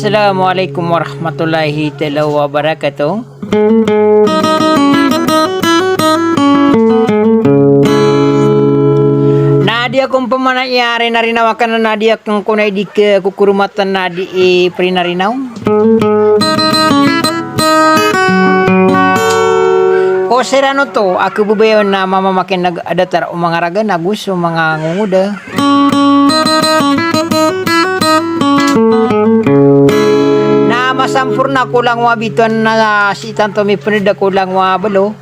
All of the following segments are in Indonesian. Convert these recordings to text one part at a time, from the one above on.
Assalamualaikum warahmatullahi taala wabarakatuh. Nadia kung pamanayari na rin nawakan na Nadia kung kunay di kukurumatan na di prinarinaw. O serano to, ako bubayon na mamamakin nag-adatar o mga raga na gusto mga ngunguda. Na masampur na kulang wabituan na si tanto may punida kulang wabalo.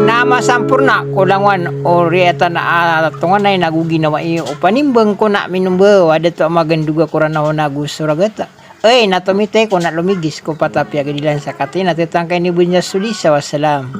Na masampur na kulang wan o riyata na tungan na naguginawa iyo o panimbang ko na minumba wada to maganduga ko na nagusto ragata. Ay natumite ko na lumigis ko patapya gadilan sa katin at itangkay ni Bunya Sulisa. Wassalam.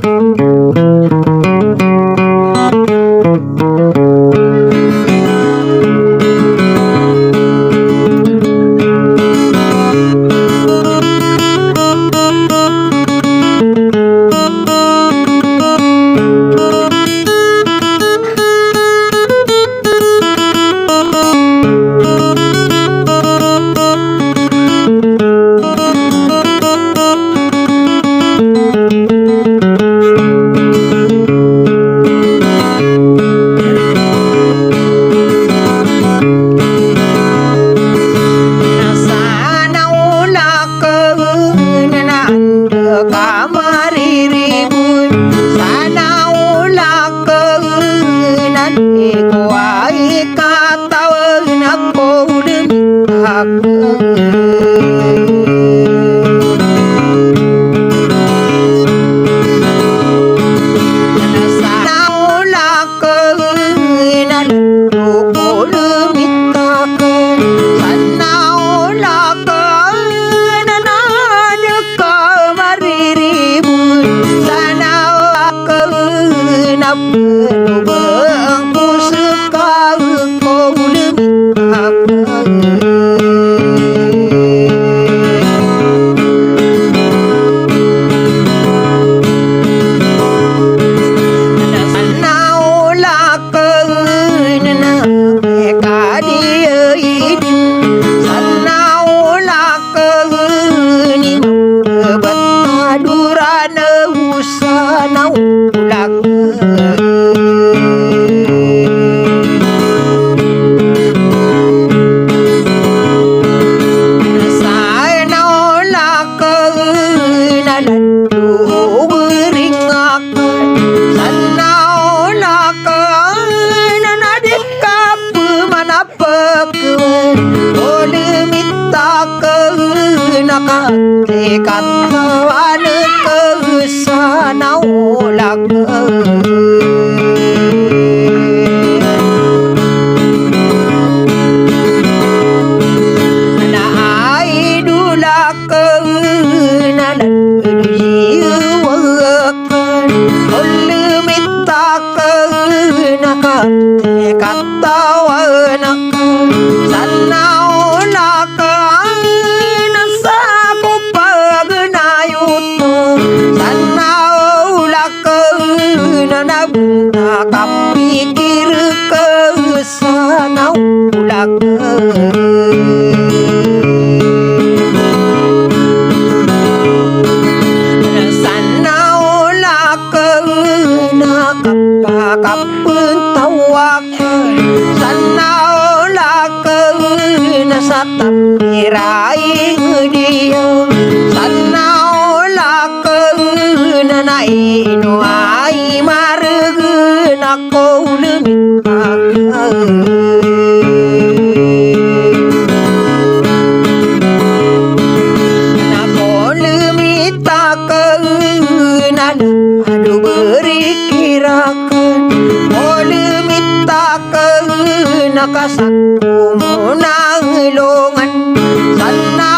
Nakasakto mo na ilongan sana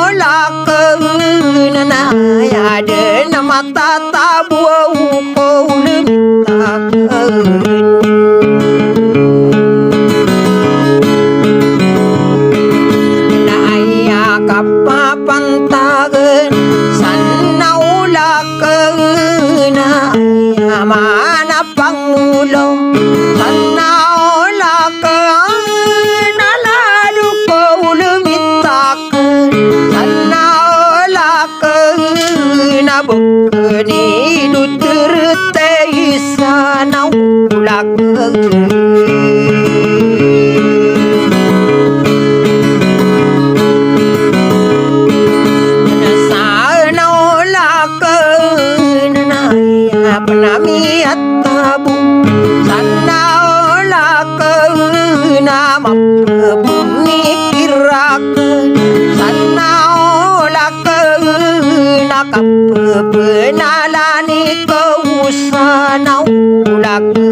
olak na nayade na matatabuaw ko lumitakan naayakap mapantagan sana olak na ayaman na pangulo sana olak keni duturte isanau ulake Penami atabu sanaolake nama bumi kirakan sanaolake nakap penalani keusanau ulake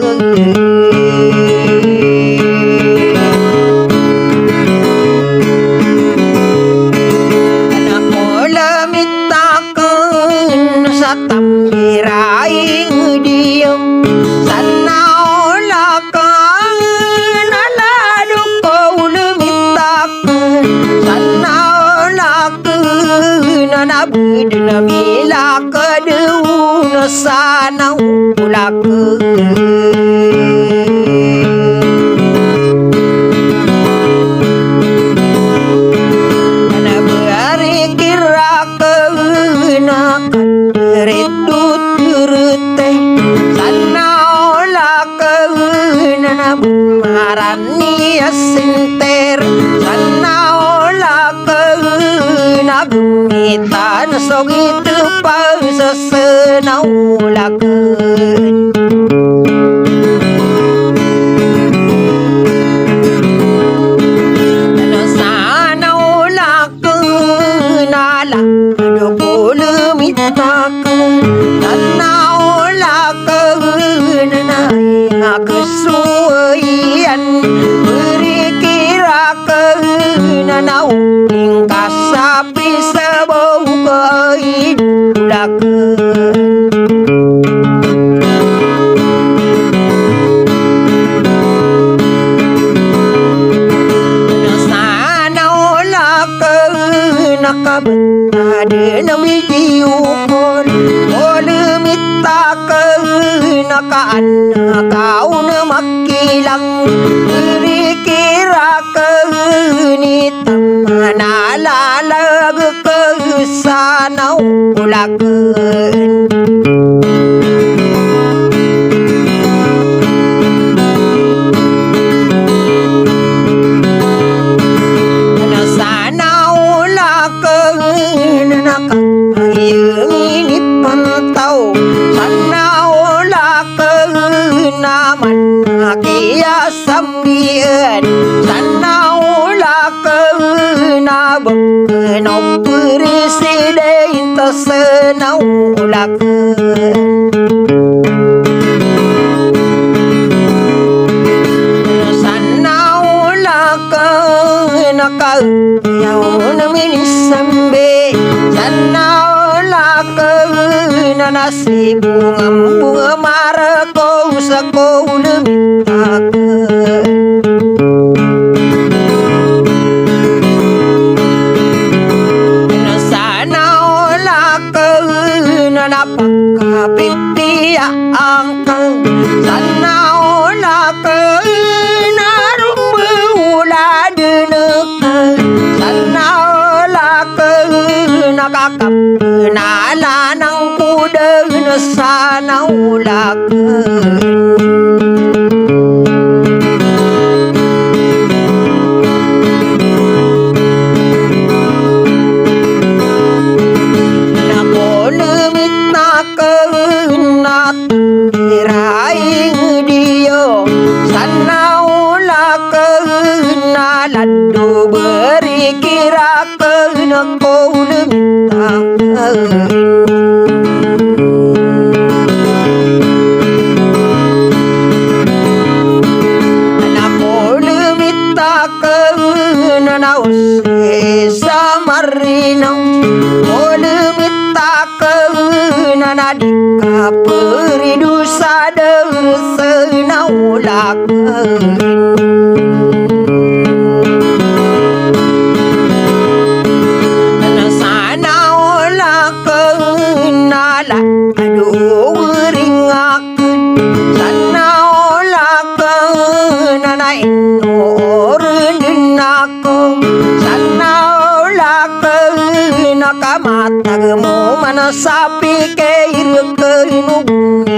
Satambirai diam sanaolakan aladu kau lemitakan sanaolakan anabidna mila kedeuna sanau ulakan marani asinter sanaolake gumitan sogitu pasesenaulakeun sanaolakeun ala adukulumitakeun sanaolakeun naya kesuaian beri kirakeun nau tingkah sapi sebau keidulakeun sanaolakeun nakabetade nami diukon olemitakeun nakaan kau nemakilang beri kirakeun tamanalalag kesanau ulakeun sanaolakeun nakayengini pantau sanaolakeun naman kia sambieun sanaolakeun abeken presiden tesenaulakeun sanaolakeun kayaun minisambe sanaolakeun nasi bunga marako sakoulumitakeun sanaolakeun napakapipiya angkang sanaolakeun arumuladenekeun sanaolakeun nakakapenalanang kudeun sanaolakeun Raing dio sanaolakeun laddu beri kirakeun koulumitakeun koulumitakeun nause samarrinau koulumitakeun nadika peridu sadar senaulakeun sanaolakeun ala aduh ringakeun sanaolakeun anainoreun aku sanaolakeun kamatagmu mana sapi ke air kainubuy